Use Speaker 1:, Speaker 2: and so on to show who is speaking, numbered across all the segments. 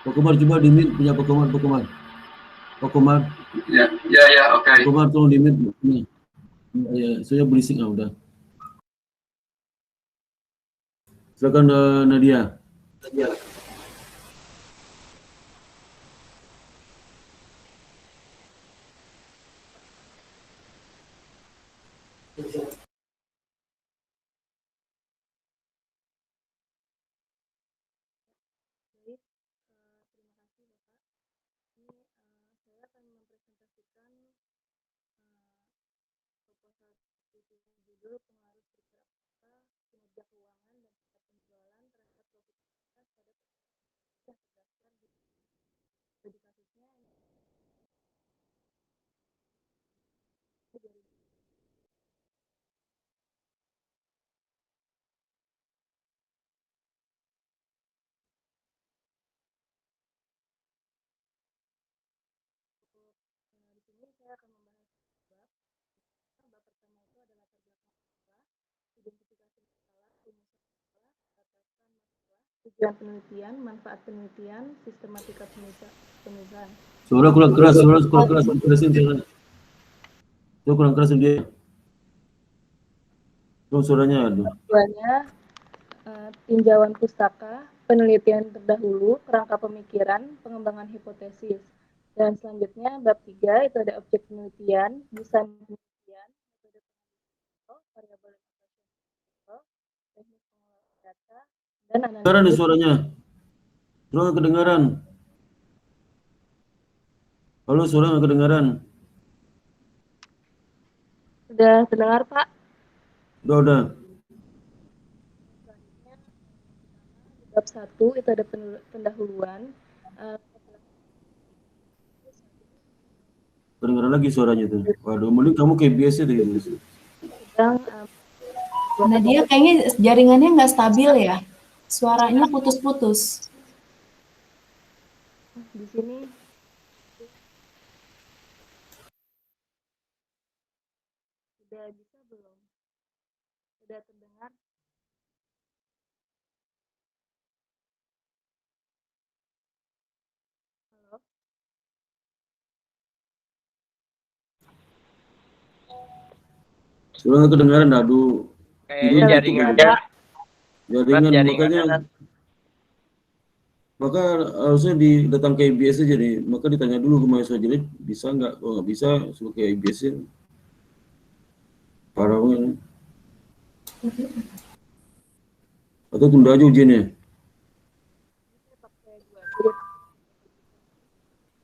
Speaker 1: Pak Komar coba di mute punya Pak Komar, Pak Komar. Pak Komar.
Speaker 2: Ya, oke.
Speaker 1: Pak Komar tolong di mute. Ya, saya berisik udah. Silakan Nadia.
Speaker 3: Tujuan penelitian, manfaat penelitian, sistematika penulisan.
Speaker 1: Suara kurang keras, kerasin jangan. Suara kurang keras dia. Suaranya aduh.
Speaker 3: Tujuannya tinjauan pustaka, penelitian terdahulu, kerangka pemikiran, pengembangan hipotesis. Dan selanjutnya bab 3 itu ada objek penelitian, desain penelitian, metode penelitian, variabel operasional, teknik pengelolaan data, dan analisis.
Speaker 1: Kedengaran suaranya. Suara kedengaran. Halo, suara nggak kedengaran.
Speaker 3: Sudah terdengar, Pak?
Speaker 1: Udah.
Speaker 3: Selanjutnya di bab 1 itu ada pendahuluan.
Speaker 1: Kedengaran lagi suaranya tuh. Waduh, mending kamu kayak biasa tuh gitu.
Speaker 4: Nadia kayaknya jaringannya nggak stabil ya. Suaranya putus-putus.
Speaker 3: Di sini sudah bisa belum? Sudah terdengar? Halo?
Speaker 1: Suara kedengaran, aduh.
Speaker 2: Kayaknya
Speaker 1: Jaringan makanya maka harusnya datang ke IBS aja nih. Maka ditanya dulu ke mahasiswa jadi bisa nggak? Kalau nggak bisa, suruh ke IBS ya. Parah banget. Atau tunda aja ujiannya.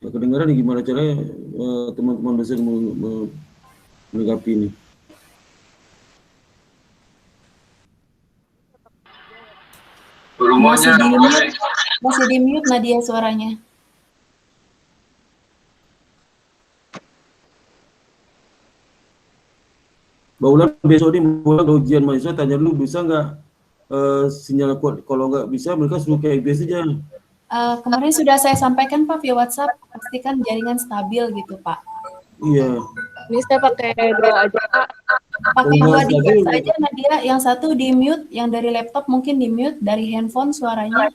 Speaker 1: Ya, kedengaran nih gimana caranya teman-teman dosen menanggapi ini.
Speaker 4: Masih di mute Nadia suaranya.
Speaker 1: Mbak Ulan besok ini mulai ujian mahasiswa tanya dulu bisa nggak sinyal kuat. Kalau nggak bisa mereka suruh ke IBS aja.
Speaker 4: Kemarin sudah saya sampaikan Pak via WhatsApp, pastikan jaringan stabil gitu Pak.
Speaker 1: Iya.
Speaker 3: Ini saya pakai 2 aja Pak.
Speaker 4: Pakai 2 device aja Nadia, yang satu di mute, yang dari laptop mungkin di mute, dari handphone suaranya.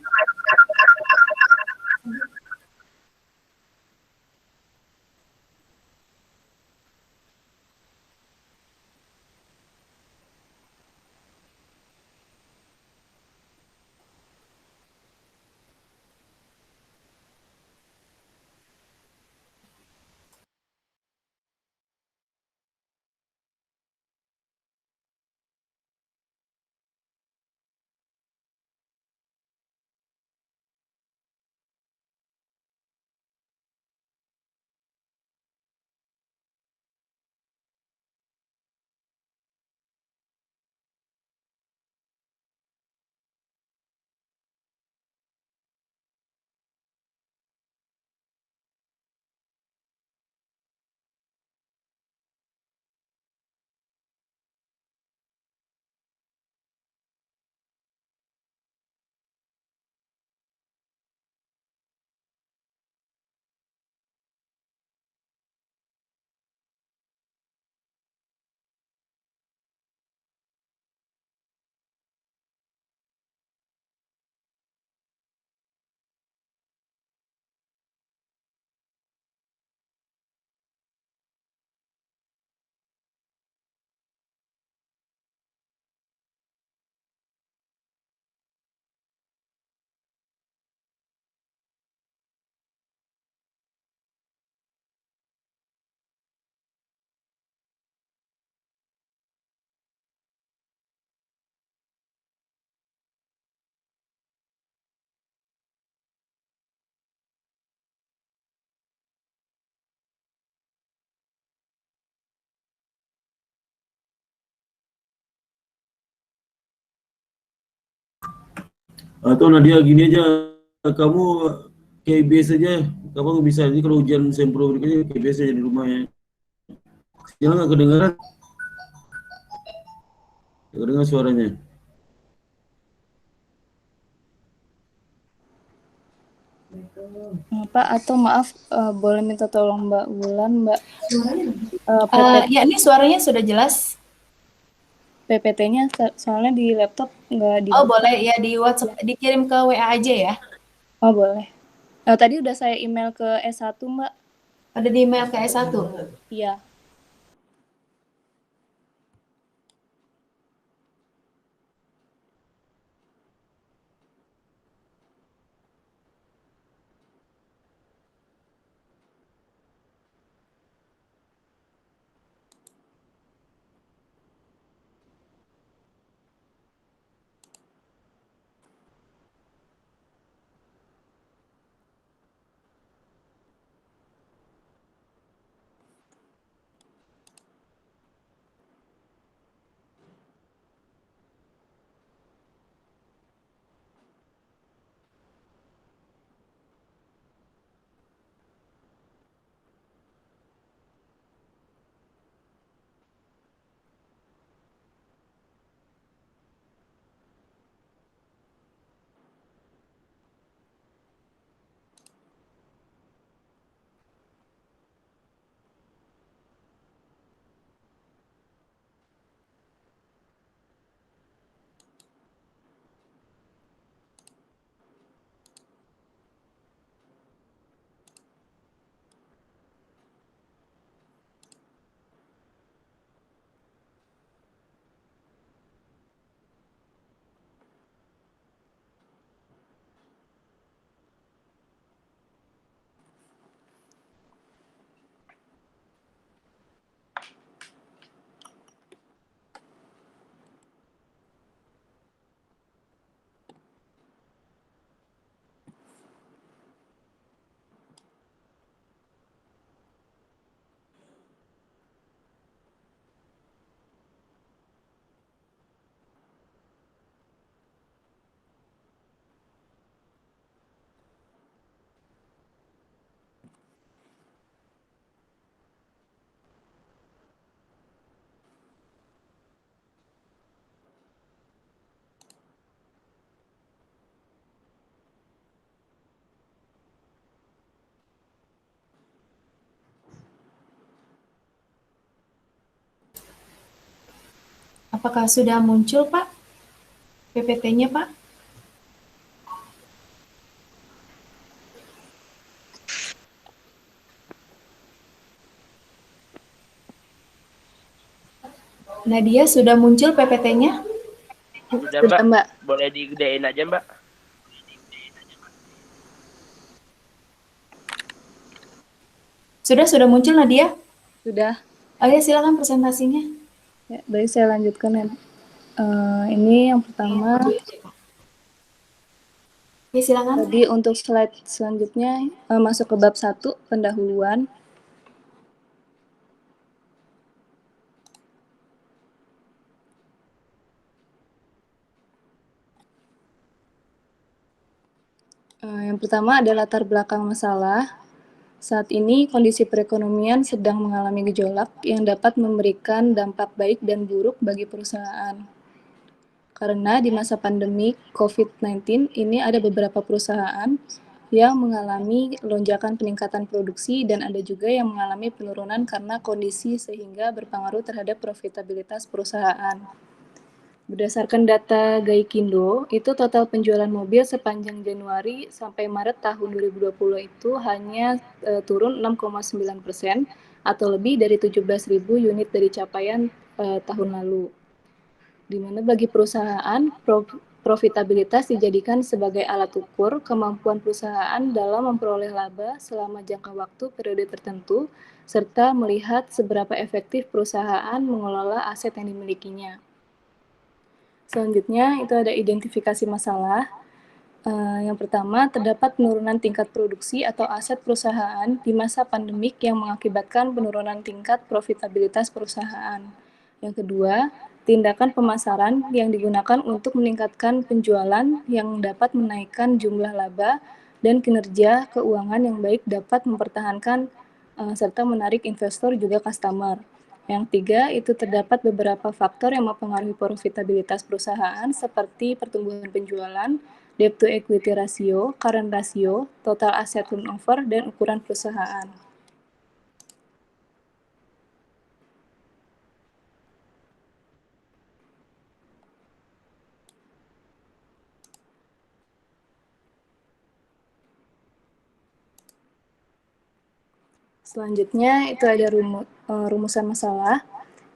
Speaker 1: Atau Nadia gini aja, kamu kayak biasa aja, kamu bisa ini kalau ujian sempro berikutnya kayak biasa aja di rumah ya. Jangan nggak kedengaran, nggak kedengar suaranya.
Speaker 3: Pak, atau maaf, boleh minta tolong Mbak Wulan, Mbak,
Speaker 4: Ya, ini suaranya sudah jelas.
Speaker 3: PPT-nya soalnya di laptop nggak di.
Speaker 4: Oh, boleh ya di WhatsApp, dikirim ke WA aja ya.
Speaker 3: Oh, boleh. Tadi udah saya email ke S1, Mbak.
Speaker 4: Ada di email ke S1.
Speaker 3: Iya.
Speaker 4: Apakah sudah muncul, Pak? PPT-nya, Pak? Nadia, sudah muncul PPT-nya?
Speaker 5: Sudah
Speaker 3: Sudah,
Speaker 5: Mbak,
Speaker 3: Mbak.
Speaker 5: boleh digedein aja Mbak.
Speaker 4: Sudah muncul Nadia?
Speaker 3: Sudah.
Speaker 4: Oh ya, silakan presentasinya.
Speaker 3: Ya, baik, saya lanjutkan ya. Ini yang pertama.
Speaker 4: Ya, silakan.
Speaker 3: Jadi untuk slide selanjutnya masuk ke bab 1, pendahuluan. Yang pertama ada latar belakang masalah. Saat ini kondisi perekonomian sedang mengalami gejolak yang dapat memberikan dampak baik dan buruk bagi perusahaan. Karena di masa pandemi COVID-19 ini ada beberapa perusahaan yang mengalami lonjakan peningkatan produksi dan ada juga yang mengalami penurunan karena kondisi sehingga berpengaruh terhadap profitabilitas perusahaan. Berdasarkan data Gaikindo, itu total penjualan mobil sepanjang Januari sampai Maret tahun 2020 itu hanya turun 6,9% atau lebih dari 17.000 unit dari capaian tahun lalu. Di mana bagi perusahaan, profitabilitas dijadikan sebagai alat ukur kemampuan perusahaan dalam memperoleh laba selama jangka waktu periode tertentu, serta melihat seberapa efektif perusahaan mengelola aset yang dimilikinya. Selanjutnya, itu ada identifikasi masalah. Yang pertama, terdapat penurunan tingkat produksi atau aset perusahaan di masa pandemik yang mengakibatkan penurunan tingkat profitabilitas perusahaan. Yang kedua, tindakan pemasaran yang digunakan untuk meningkatkan penjualan yang dapat menaikkan jumlah laba dan kinerja keuangan yang baik dapat mempertahankan serta menarik investor juga customer. Yang tiga, itu terdapat beberapa faktor yang mempengaruhi profitabilitas perusahaan seperti pertumbuhan penjualan, debt to equity ratio, current ratio, total asset turnover, dan ukuran perusahaan. Selanjutnya itu ada rumusan masalah.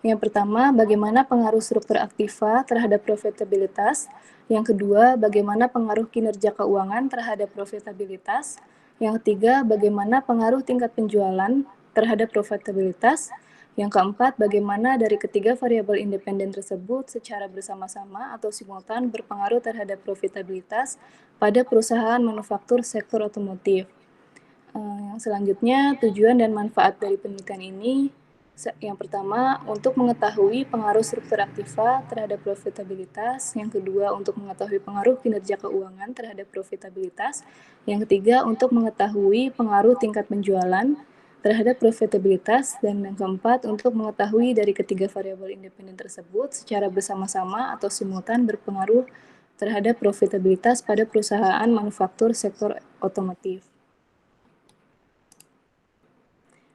Speaker 3: Yang pertama, bagaimana pengaruh struktur aktiva terhadap profitabilitas. Yang kedua, bagaimana pengaruh kinerja keuangan terhadap profitabilitas. Yang ketiga, bagaimana pengaruh tingkat penjualan terhadap profitabilitas. Yang keempat, bagaimana dari ketiga variabel independen tersebut secara bersama-sama atau simultan berpengaruh terhadap profitabilitas pada perusahaan manufaktur sektor otomotif. Yang selanjutnya, tujuan dan manfaat dari penelitian ini. Yang pertama, untuk mengetahui pengaruh struktur aktiva terhadap profitabilitas. Yang kedua, untuk mengetahui pengaruh kinerja keuangan terhadap profitabilitas. Yang ketiga, untuk mengetahui pengaruh tingkat penjualan terhadap profitabilitas. Dan yang keempat, untuk mengetahui dari ketiga variabel independen tersebut secara bersama-sama atau simultan berpengaruh terhadap profitabilitas pada perusahaan manufaktur sektor otomotif.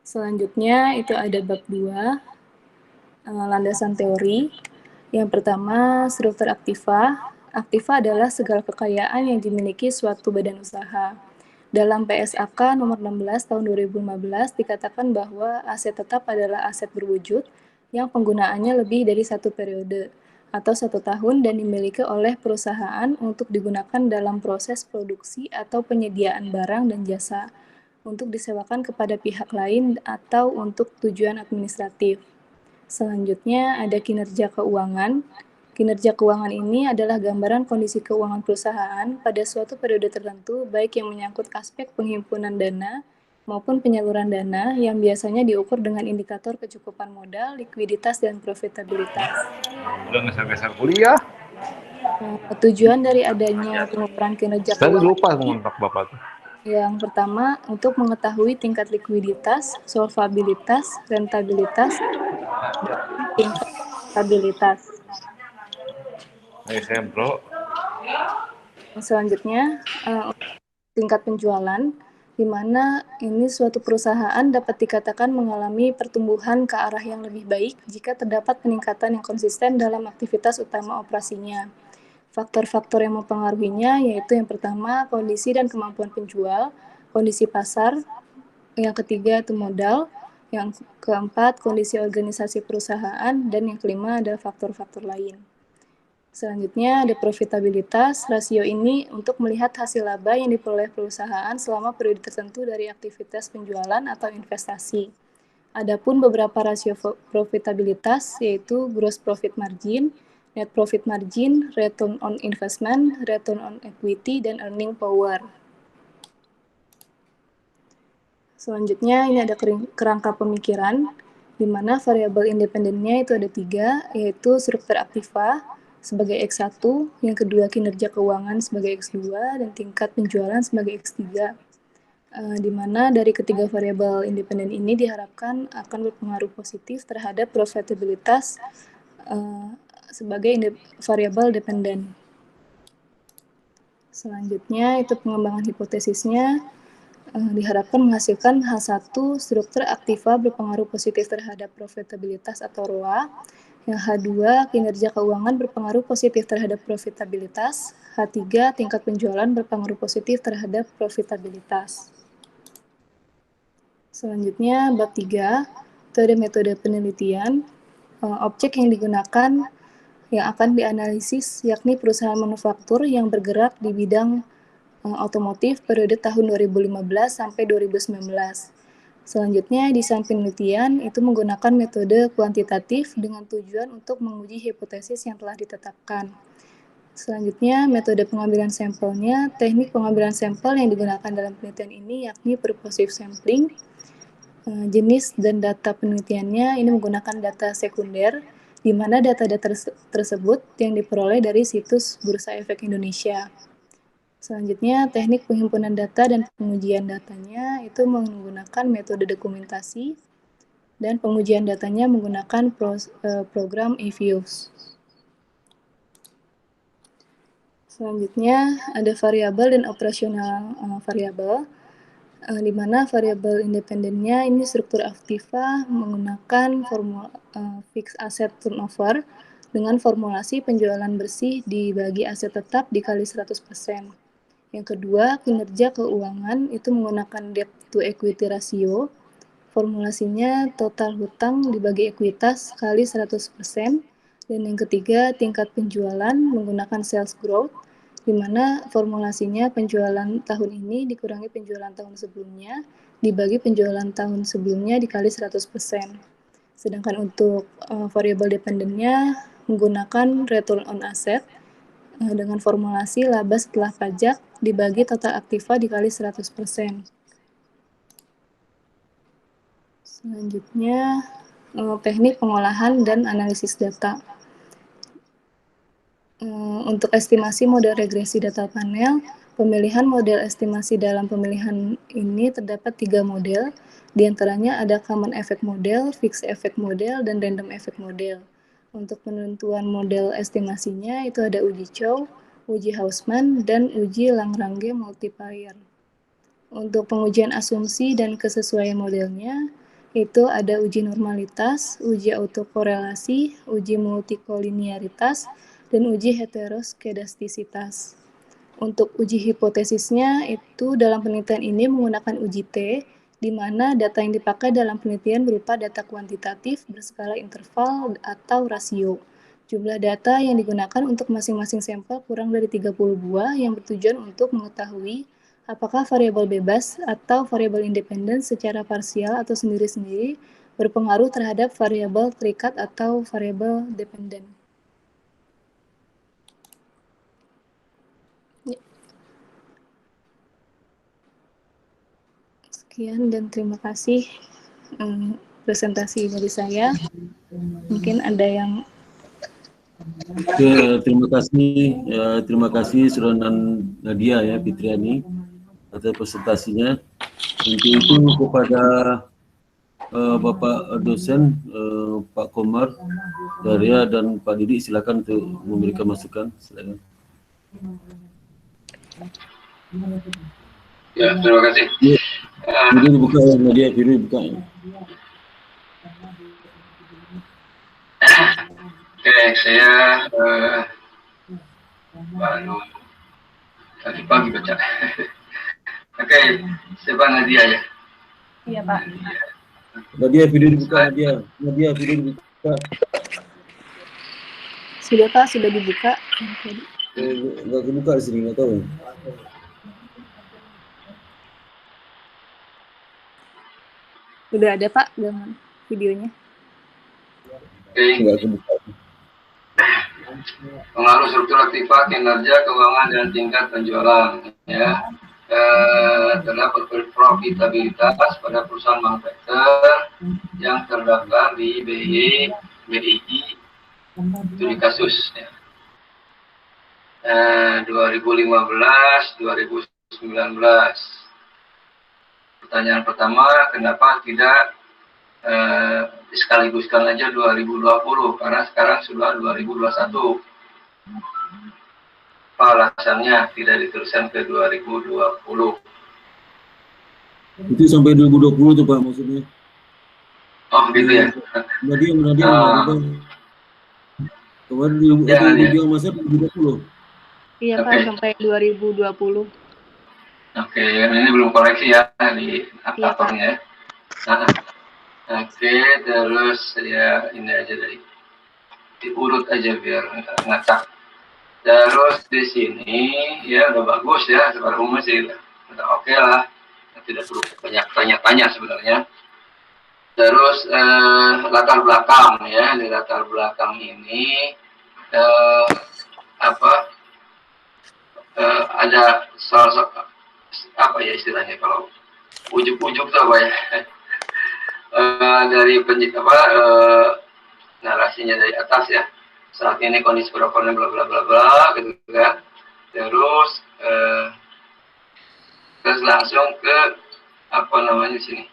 Speaker 3: Selanjutnya itu ada bab 2, landasan teori. Yang pertama, struktur aktiva. Aktiva adalah segala kekayaan yang dimiliki suatu badan usaha. Dalam PSAK nomor 16 tahun 2015 dikatakan bahwa aset tetap adalah aset berwujud yang penggunaannya lebih dari satu periode atau 1 tahun dan dimiliki oleh perusahaan untuk digunakan dalam proses produksi atau penyediaan barang dan jasa, untuk disewakan kepada pihak lain atau untuk tujuan administratif. Selanjutnya ada kinerja keuangan. Kinerja keuangan ini adalah gambaran kondisi keuangan perusahaan pada suatu periode tertentu, baik yang menyangkut aspek penghimpunan dana maupun penyaluran dana yang biasanya diukur dengan indikator kecukupan modal, likuiditas, dan profitabilitas.
Speaker 6: Udah ngeser-ngeser kuliah.
Speaker 3: Tujuan dari adanya pengukuran kinerja
Speaker 6: Tadi
Speaker 3: keuangan
Speaker 6: lupa
Speaker 3: ini,
Speaker 6: mengontak Bapak tuh.
Speaker 3: yang pertama, untuk mengetahui tingkat likuiditas, solvabilitas, rentabilitas, dan tingkat stabilitas.
Speaker 6: Bro.
Speaker 3: Selanjutnya, tingkat penjualan, di mana ini suatu perusahaan dapat dikatakan mengalami pertumbuhan ke arah yang lebih baik jika terdapat peningkatan yang konsisten dalam aktivitas utama operasinya. Faktor-faktor yang mempengaruhinya yaitu yang pertama, kondisi dan kemampuan penjual, kondisi pasar, yang ketiga itu modal, yang keempat kondisi organisasi perusahaan, dan yang kelima ada faktor-faktor lain. Selanjutnya ada profitabilitas. Rasio ini untuk melihat hasil laba yang diperoleh perusahaan selama periode tertentu dari aktivitas penjualan atau investasi. Adapun beberapa rasio profitabilitas yaitu gross profit margin, net profit margin, return on investment, return on equity, dan earning power. Selanjutnya ini ada kerangka pemikiran, di mana variabel independennya itu ada 3, yaitu struktur aktiva sebagai X1, yang kedua kinerja keuangan sebagai X2, dan tingkat penjualan sebagai X3. Di mana dari ketiga variabel independen ini diharapkan akan berpengaruh positif terhadap profitabilitas sebagai variabel dependen. Selanjutnya itu pengembangan hipotesisnya, diharapkan menghasilkan H1 struktur aktiva berpengaruh positif terhadap profitabilitas atau ROA, yang H2 kinerja keuangan berpengaruh positif terhadap profitabilitas, H3 tingkat penjualan berpengaruh positif terhadap profitabilitas. Selanjutnya bab 3, itu ada metode penelitian. Objek yang digunakan yang akan dianalisis yakni perusahaan manufaktur yang bergerak di bidang otomotif periode tahun 2015 sampai 2019. Selanjutnya, desain penelitian itu menggunakan metode kuantitatif dengan tujuan untuk menguji hipotesis yang telah ditetapkan. Selanjutnya, metode pengambilan sampelnya, teknik pengambilan sampel yang digunakan dalam penelitian ini yakni purposive sampling. Jenis dan data penelitiannya ini menggunakan data sekunder, di mana data-data tersebut yang diperoleh dari situs Bursa Efek Indonesia. Selanjutnya, teknik penghimpunan data dan pengujian datanya itu menggunakan metode dokumentasi dan pengujian datanya menggunakan program eViews. Selanjutnya, ada variabel dan operasional variabel, di mana variabel independennya ini struktur aktiva menggunakan formula fixed asset turnover dengan formulasi penjualan bersih dibagi aset tetap dikali 100%. Yang kedua, kinerja keuangan itu menggunakan debt to equity ratio. Formulasinya total hutang dibagi ekuitas kali 100%. Dan yang ketiga, tingkat penjualan menggunakan sales growth, di mana formulasinya penjualan tahun ini dikurangi penjualan tahun sebelumnya, dibagi penjualan tahun sebelumnya dikali 100%. Sedangkan untuk variabel dependennya menggunakan return on asset dengan formulasi laba setelah pajak dibagi total aktiva dikali 100%. Selanjutnya, teknik pengolahan dan analisis data. Untuk estimasi model regresi data panel, pemilihan model estimasi dalam pemilihan ini terdapat 3 model, diantaranya ada common effect model, fixed effect model, dan random effect model. Untuk penentuan model estimasinya itu ada uji Chow, uji Hausman, dan uji Lagrange multiplier. Untuk pengujian asumsi dan kesesuaian modelnya, itu ada uji normalitas, uji autokorelasi, uji multikolinearitas, dan uji heteroskedastisitas. Untuk uji hipotesisnya itu dalam penelitian ini menggunakan uji T, di mana data yang dipakai dalam penelitian berupa data kuantitatif berskala interval atau rasio. Jumlah data yang digunakan untuk masing-masing sampel kurang dari 30 buah yang bertujuan untuk mengetahui apakah variabel bebas atau variabel independen secara parsial atau sendiri-sendiri berpengaruh terhadap variabel terikat atau variabel dependen. Sekian dan terima kasih presentasi dari saya. Mungkin ada yang
Speaker 1: terima kasih Saudara Nadia ya Fitriani atas presentasinya. Untuk itu kepada Bapak dosen Pak Komar, Daria dan Pak Didi silakan untuk memberikan masukan. Silakan.
Speaker 2: Ya, terima kasih.
Speaker 1: Video dibuka ya, Nadia, video dibuka.
Speaker 2: Oke, saya baru tadi pagi baca. Oke, siapa Nadia ya?
Speaker 3: Iya, Pak.
Speaker 1: Nadia, video dibuka, Nadia, video dibuka.
Speaker 3: Sudah, Pak, sudah dibuka.
Speaker 1: Enggak kebuka di sini, enggak tahu.
Speaker 3: Sudah ada, Pak, dengan videonya.
Speaker 2: Oke.
Speaker 1: Enggak kebuka.
Speaker 2: Pengaruh struktur aktiva, kinerja keuangan dan tingkat penjualan ya. Terdapat profitabilitas pada perusahaan manufaktur yang terdaftar di BI studi kasus ya. 2015-2019. Pertanyaan pertama, kenapa tidak dikaliguskan aja 2020 karena sekarang sudah 2021. Apa alasannya tidak diteruskan ke 2020?
Speaker 1: Itu sampai 2020 tuh Pak maksudnya.
Speaker 2: Oh gitu ya.
Speaker 1: Nadia. Kemarin di masa 2020.
Speaker 3: Iya, Pak, sampai 2020.
Speaker 2: Oke, ini belum koreksi ya di aktornya. Oke, terus ya ini aja dari diurut aja biar ngacak. Terus di sini ya udah bagus ya, secara umum sih udah oke lah, tidak perlu banyak tanya-tanya sebenarnya. Terus latar belakang ya, di latar belakang ini ada salah satu apa ya istilahnya kalau ujuk-ujuk tuh apa ya dari narasinya dari atas ya. Saat ini kondisi propernya bla bla bla bla gitu kan. Terus langsung ke apa namanya di sini.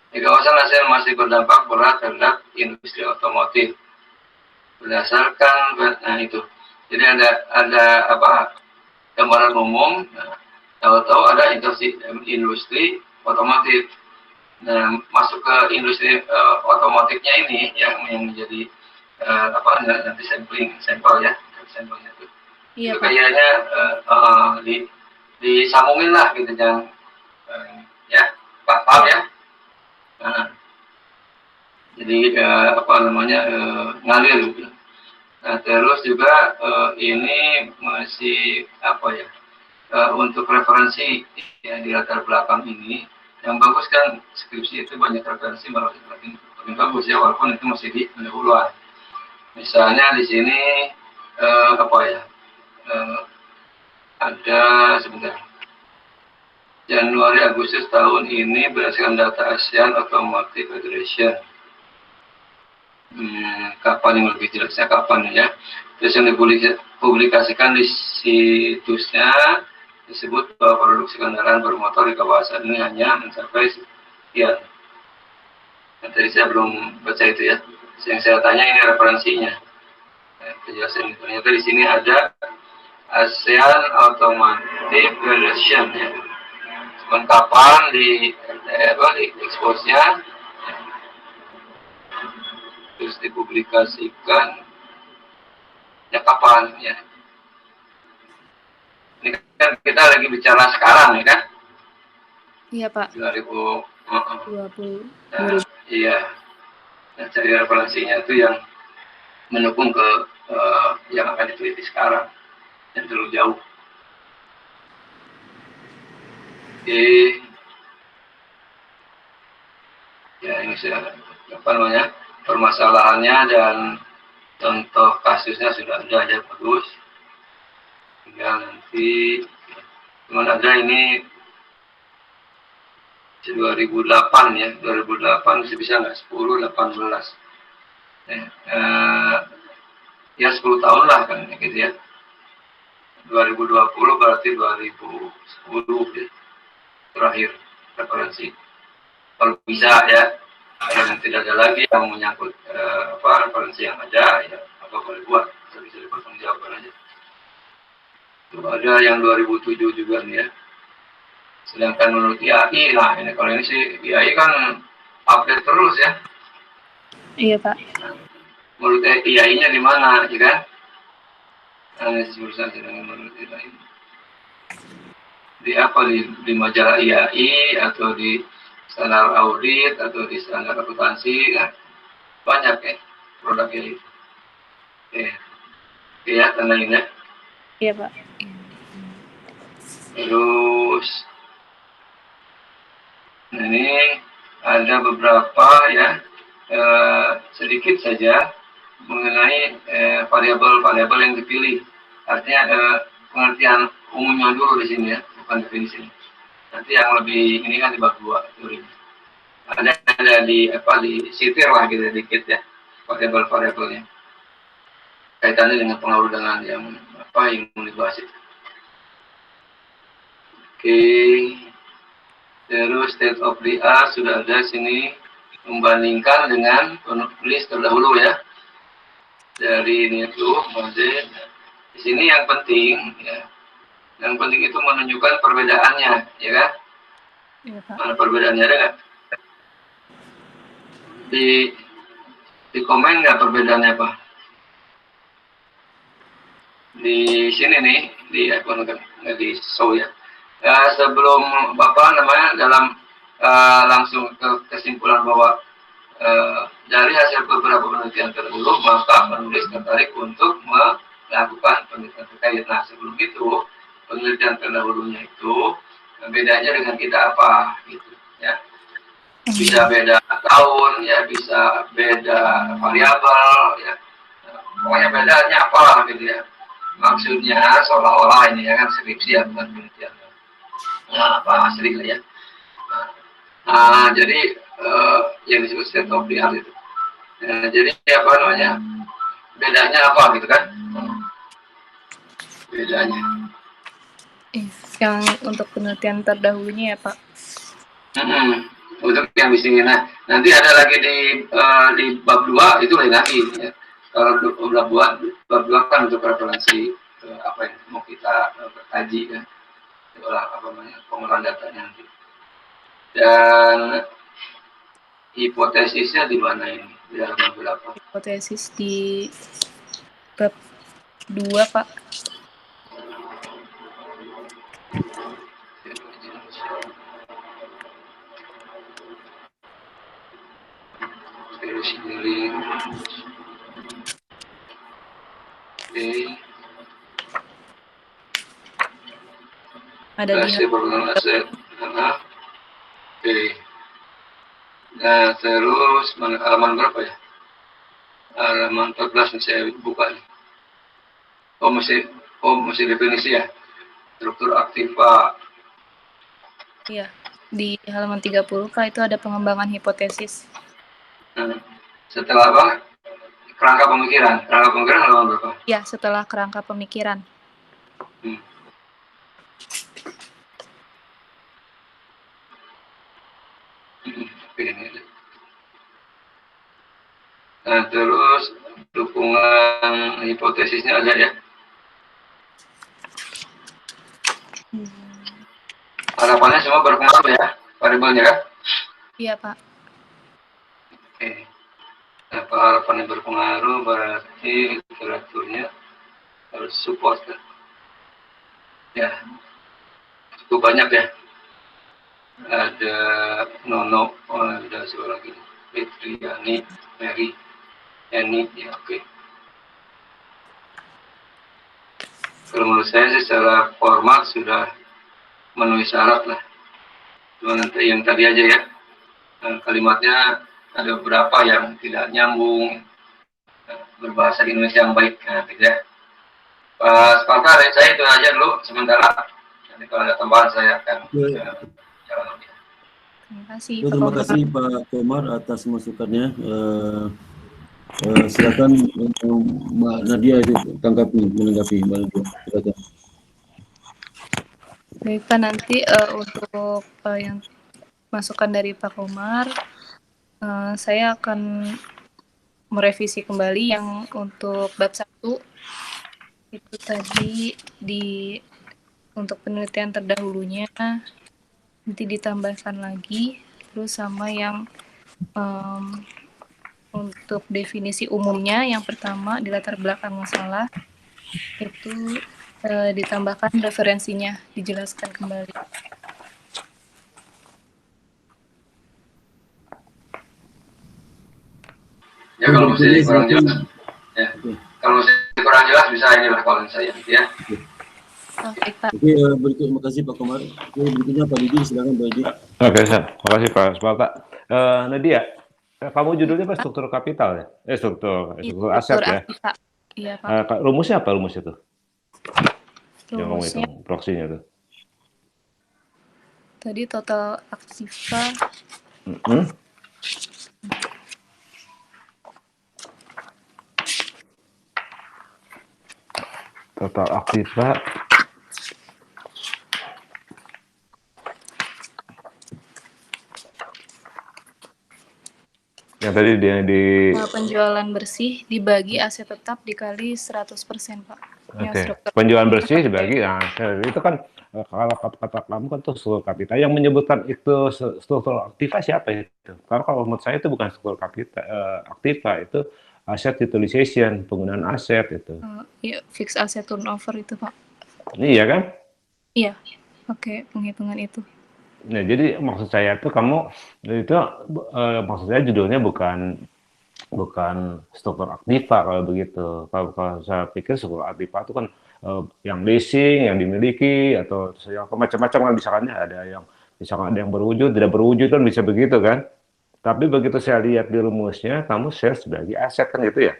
Speaker 2: Di kawasan ASEAN masih berdampak berat terhadap industri otomotif. Berdasarkan itu. Jadi ada apa gambaran umum. Tahu-tahu ada industri otomotif. Nah, masuk ke industri otomotifnya ini yang menjadi apa nanti sampel ya, sampelnya itu.
Speaker 4: Iya,
Speaker 2: Itu
Speaker 4: Pak.
Speaker 2: kayaknya disambungin lah gitu jangan ya, Pak paham ya. Nah, jadi apa namanya ngalir gitu. Nah, terus juga ini masih apa ya untuk referensi yang di latar belakang ini yang bagus kan skripsi itu banyak referensi malah lebih bagus ya walaupun itu masih di pendahuluan. Misalnya di sini apa ya ada sebentar Januari Agustus tahun ini berdasarkan data ASEAN Automotive Federation. Kapan yang lebih jelasnya kapan ya? Terus yang dipublikasikan di situsnya disebut bahwa produksi kendaraan bermotor di kawasan ini hanya mencapai sekian. Nah, tadi saya belum baca itu ya. Yang saya tanya ini referensinya. Kejelasan ternyata di sini ada ASEAN Automotive Federation ya. Kapan di expose-nya terus dipublikasikan ya kapan ya. Ini kan kita lagi bicara sekarang ya kan?
Speaker 4: Iya, Pak.
Speaker 2: 2020.
Speaker 4: 20.
Speaker 2: Iya. Nah, cari referensinya itu yang mendukung ke yang akan diteliti sekarang yang terlalu jauh. Oke. Ya ini sudah apa namanya permasalahannya dan contoh kasusnya sudah ada ya bagus. Tinggal nanti cuman ada ini 2008 ya 2008 masih bisa nggak 10 18 ya 10 tahun lah kan gitu ya 2020 berarti 2010 ya, terakhir referensi kalau bisa ya kalau tidak ada lagi yang menyangkut referensi yang ada ya apa boleh buat bisa dipertanggungjawabkan aja. Tuh, ada yang 2007 juga nih ya. Sedangkan menurut IAI, nah ini kalau ini sih IAI kan update terus ya.
Speaker 4: Iya, Pak.
Speaker 2: Nah, menurut IAI-nya di mana, ya kan? Analisis urusan dengan menurut IAI. Di apa di majalah IAI atau di standar audit atau di standar akuntansi kan banyak ya produknya itu. Oke ya tandain ya.
Speaker 4: Iya, Pak.
Speaker 2: Terus ini ada beberapa ya sedikit saja mengenai variabel-variabel yang dipilih. Artinya pengertian umumnya dulu di sini ya, bukan definisi. Nanti yang lebih ini kan dibagi dua teori. Ada di sitir lah gitu sedikit ya variabel-variabelnya. Kaitannya dengan pengaruh dengan yang mau dibahas itu. Oke. Terus state of the art sudah ada sini membandingkan dengan penulis terdahulu ya. Dari ini itu model. Di sini yang penting ya. Yang penting itu menunjukkan perbedaannya, ya kan?
Speaker 4: Iya, Pak.
Speaker 2: Mana perbedaannya ada nggak? Di komen nggak perbedaannya apa? Di sini nih di akun nggak di show ya. Sebelum Bapak namanya dalam langsung ke kesimpulan bahwa dari hasil beberapa penelitian terdahulu maka penulis tertarik untuk melakukan penelitian terkait. Nah sebelum itu penelitian terdahulunya itu bedanya dengan kita apa gitu ya, bisa beda tahun ya, bisa beda variabel ya, pokoknya bedanya apa gitu ya, maksudnya seolah-olah ini ya kan skripsi ya bukan penelitian. Nah, apa asli lah ya. Nah, jadi yang disebut state of the art itu. Jadi apa namanya, bedanya apa gitu kan? Bedanya.
Speaker 3: Yang untuk penelitian terdahulunya ya Pak.
Speaker 2: Untuk yang bisnis. Nah, nanti ada lagi di bab 2 itu lain lagi. Ya. Kalau bab 2 kan untuk referensi apa yang mau kita kaji kan. Itulah apa namanya, pengolahan datanya nanti. Dan hipotesisnya di mana ini? Di halaman berapa?
Speaker 3: Hipotesis di bab 2 Pak.
Speaker 2: Terus healing. Oke.
Speaker 3: Ada di
Speaker 2: Aset perkenalan aset. Oke. Nah, terus halaman berapa ya? Halaman 14 nih saya buka nih. Masih definisi ya. Struktur aktiva.
Speaker 3: Iya, di halaman 30 Kak itu ada pengembangan hipotesis.
Speaker 2: Setelah apa? Kerangka pemikiran. Kerangka pemikiran halaman berapa?
Speaker 3: Ya, setelah kerangka pemikiran.
Speaker 2: Ini. Nah, terus dukungan hipotesisnya ada ya. Harapannya semua berpengaruh ya, variabelnya kan?
Speaker 3: Iya Pak.
Speaker 2: Oke. Nah, kalau harapannya berpengaruh berarti literaturnya harus support kan? Ya, cukup banyak ya. Ada Nono, ada seorang lagi, Petriani, Mary, Eni, ya oke. Kalau menurut saya secara format sudah memenuhi syarat lah. Cuma nanti yang tadi aja ya, kalimatnya ada beberapa yang tidak nyambung, berbahasa Indonesia yang baik, nah tidak. Pas Pak dari saya itu aja dulu sementara. Nanti kalau ada tambahan saya akan jalan lebih.
Speaker 3: Terima kasih
Speaker 1: Ya, terima kasih Pak Komar atas masukannya. Silakan Mbak Nadia itu menanggapi Mbak Nadia. Silakan.
Speaker 3: Baik Pak, nanti untuk yang masukan dari Pak Komar, saya akan merevisi kembali yang untuk bab 1 itu tadi untuk penelitian terdahulunya nanti ditambahkan lagi, terus sama yang untuk definisi umumnya yang pertama di latar belakang masalah itu ditambahkan referensinya, dijelaskan kembali.
Speaker 2: Ya kalau masih kurang jelas, ya. Kalau masih kurang jelas bisa inilah kalau saya ya.
Speaker 3: Oke Pak.
Speaker 1: Oke, terima kasih Pak Komar. Oke, berikutnya Pak Didi, silakan Pak Didi.
Speaker 6: Oke, terima kasih Pak Sparta. Nadia, kamu judulnya apa? Struktur kapital ya? Struktur aset ya?
Speaker 3: Iya Pak.
Speaker 6: Rumusnya apa rumus itu? Yang kamu
Speaker 3: Rumusnya
Speaker 6: hitung, proksinya tuh.
Speaker 3: tadi total aktiva.
Speaker 6: Total aktiva. Yang tadi dia di
Speaker 3: Penjualan bersih dibagi aset tetap dikali 100% Pak.
Speaker 6: Oke. Penjualan bersih dibagi, nah itu kan kalau kata kamu kan tuh struktur kapital. Yang menyebutkan itu struktur aktiva siapa itu? Karena kalau menurut saya itu bukan struktur kapital aktiva, itu asset utilization, penggunaan aset itu.
Speaker 3: Iya, fixed asset turnover itu Pak.
Speaker 6: Iya kan?
Speaker 3: Iya, oke, penghitungan itu.
Speaker 6: Nah, jadi maksud saya tuh kamu itu maksud saya judulnya bukan struktur aktiva kalau begitu. Kalau saya pikir struktur aktiva itu kan yang leasing, yang dimiliki atau yang macam-macam kan misalnya ada yang misalkan ada yang berwujud, tidak berwujud kan bisa begitu kan. Tapi begitu saya lihat di rumusnya, kamu share sebagai aset kan gitu ya?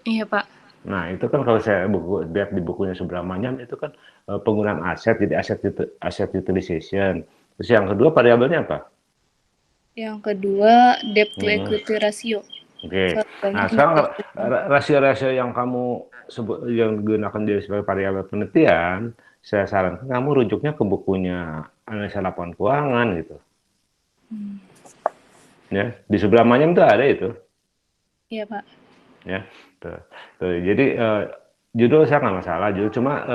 Speaker 3: Iya Pak.
Speaker 6: Nah, itu kan kalau saya lihat di bukunya sebelah Manyam itu kan penggunaan aset, jadi asset utilization. Terus yang kedua variabelnya apa?
Speaker 3: Yang kedua, debt to
Speaker 6: Hmm.
Speaker 3: equity ratio.
Speaker 6: Oke.
Speaker 3: Variabelnya
Speaker 6: Nah, sekarang
Speaker 3: 50%.
Speaker 6: rasio-rasio yang kamu sebut yang digunakan dia sebagai variabel penelitian, saya sarankan kamu rujuknya ke bukunya analisa laporan keuangan gitu. Ya, di sebelah Manyem tuh ada itu.
Speaker 3: Iya, Pak.
Speaker 6: Ya, tuh. Jadi judul saya nggak masalah, judul cuma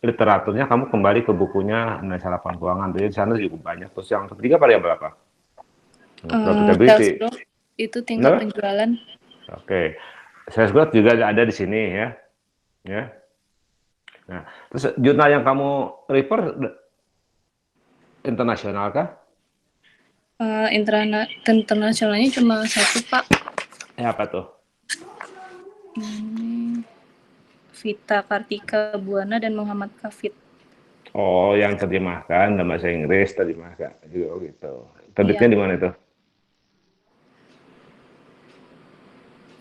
Speaker 6: literaturnya kamu kembali ke bukunya analisa laporan keuangan. Jadi di sana juga banyak. Terus yang ketiga variabel apa?
Speaker 3: Sales
Speaker 6: Profitability.
Speaker 3: growth itu tingkat
Speaker 6: Kenapa?
Speaker 3: penjualan.
Speaker 6: Oke. Sales growth juga ada di sini ya. Ya. Nah, terus jurnal yang kamu refer internasional kah?
Speaker 3: Internasionalnya cuma satu, Pak.
Speaker 6: Apa tuh?
Speaker 3: Vita Kartika Buana dan Muhammad Kafid.
Speaker 6: Oh, yang terjemahkan dalam bahasa Inggris, terjemahkan juga gitu. Terbitnya
Speaker 3: Iya.
Speaker 6: di mana itu?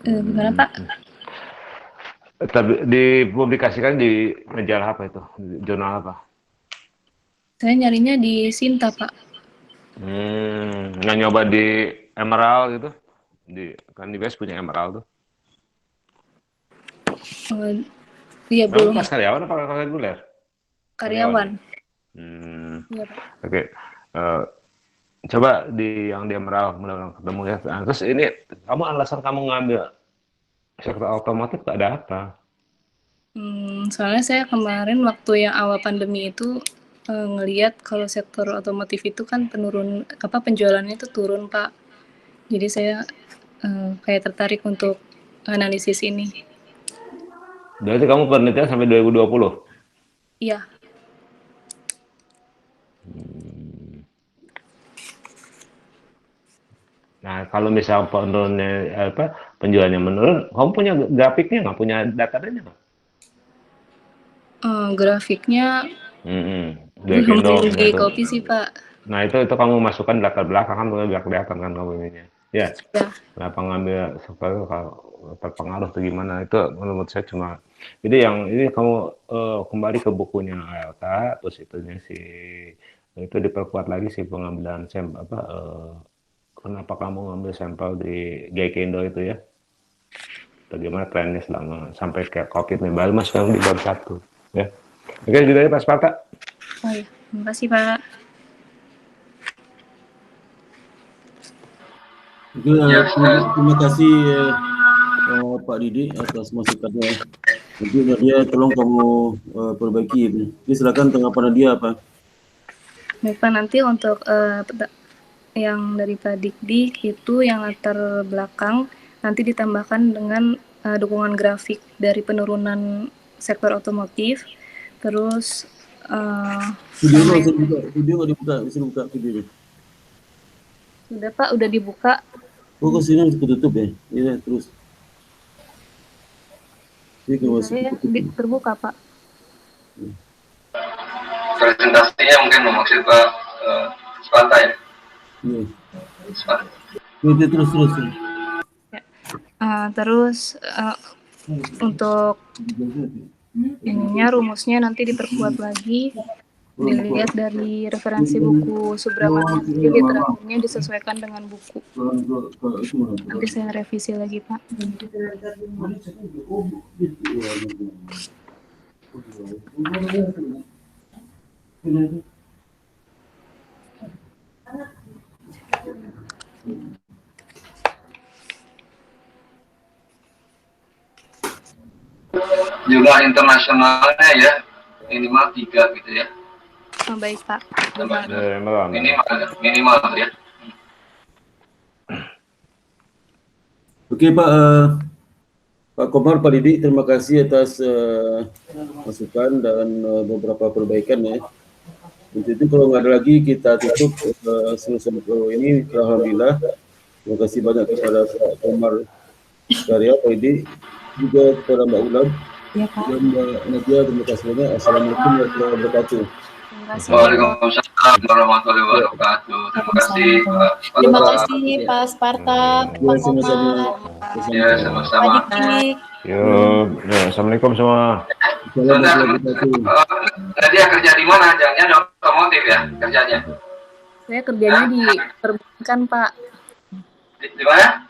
Speaker 3: Gimana, Pak?
Speaker 6: Dipublikasikan di majalah apa itu? Jurnal apa?
Speaker 3: Saya nyarinya di Sinta, Pak.
Speaker 6: Nggak nyoba di Emerald gitu? Kan di Best punya Emerald tuh.
Speaker 3: Iya,
Speaker 6: Kamu
Speaker 3: belum.
Speaker 6: pas karyawan apa reguler?
Speaker 3: Karyawan. Iya, Pak.
Speaker 6: Oke. Coba yang di Emerald mudah-mudahan ketemu ya. Nah, terus ini alasan kamu ngambil sektor otomotif ada apa?
Speaker 3: Soalnya saya kemarin waktu yang awal pandemi itu ngelihat kalau sektor otomotif itu kan penjualannya itu turun, Pak. Jadi saya kayak tertarik untuk analisis ini.
Speaker 6: Berarti kamu penelitian sampai 2020?
Speaker 3: Iya.
Speaker 6: Nah, kalau misal penjualannya menurun, kamu punya grafiknya nggak? Punya datanya nggak?
Speaker 3: Grafiknya belum di copy sih, Pak.
Speaker 6: Nah, itu kamu masukkan latar belakang kan biar kelihatan kan kamu ininya. Ya.
Speaker 3: Ya.
Speaker 6: Kenapa ngambil supaya kalau terpengaruh atau gimana itu menurut saya cuma. Jadi yang ini kamu kembali ke bukunya Elta, terus itu diperkuat lagi sih pengambilan sampel kenapa kamu ngambil sampel di Gaikindo itu ya? Bagaimana trennya sampai kayak COVID nih, baru masuk yang di bab 1 ya. Oke, gitu ya Pak Sparta.
Speaker 3: Oh iya, terima kasih Pak.
Speaker 1: Oke, terima kasih Pak Didi atas masukannya. Nanti Nadia tolong kamu perbaiki. Jadi silakan tanggapan Nadia apa?
Speaker 3: Baik Pak, nanti untuk yang dari Pak Dikdik itu yang latar belakang nanti ditambahkan dengan dukungan grafik dari penurunan sektor otomotif, terus
Speaker 1: video nggak dibuka, bisa buka videonya.
Speaker 3: Sudah Pak, udah dibuka.
Speaker 1: Oh, ke sini ketutup ya? Iya, terus.
Speaker 3: Saya terbuka Pak.
Speaker 2: Presentasinya mungkin maksud Pak Sparta ya?
Speaker 1: Iya. Terus.
Speaker 3: Ya. Terus untuk rumusnya nanti diperkuat lagi, dilihat dari referensi buku Subramanian, jadi literaturnya disesuaikan dengan buku. Nanti saya revisi lagi Pak.
Speaker 2: Jumlah internasionalnya ya minimal 3 gitu ya.
Speaker 3: Baik Pak.
Speaker 2: Minimal ya.
Speaker 1: Oke Pak, Pak Komar, Pak Didi, terima kasih atas masukan dan beberapa perbaikan ya. Untuk itu kalau nggak ada lagi kita tutup selesai ini. Alhamdulillah. Terima kasih banyak kepada Pak Komar Karya, Pak Didi, juga kepada Mbak Ulam.
Speaker 4: Ya, Pak.
Speaker 1: Dan Mbak Nadia, terima kasih banyak. Assalamualaikum warahmatullahi wabarakatuh.
Speaker 2: Waalaikumsalam warahmatullahi wabarakatuh. Terima kasih Pak.
Speaker 4: Terima kasih Pak Sparta, Pak
Speaker 1: sama-sama.
Speaker 2: Ya, sama-sama.
Speaker 4: Pak Dik.
Speaker 6: Assalamualaikum semua.
Speaker 2: Nadia kerja di mana? Jangan otomotif ya kerjanya?
Speaker 7: Saya kerjanya di perbankan, Pak.
Speaker 2: Di mana?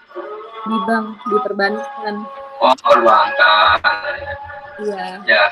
Speaker 7: Di bank, di perbankan.
Speaker 2: Oh, perbankan.
Speaker 7: Iya.
Speaker 2: Ya,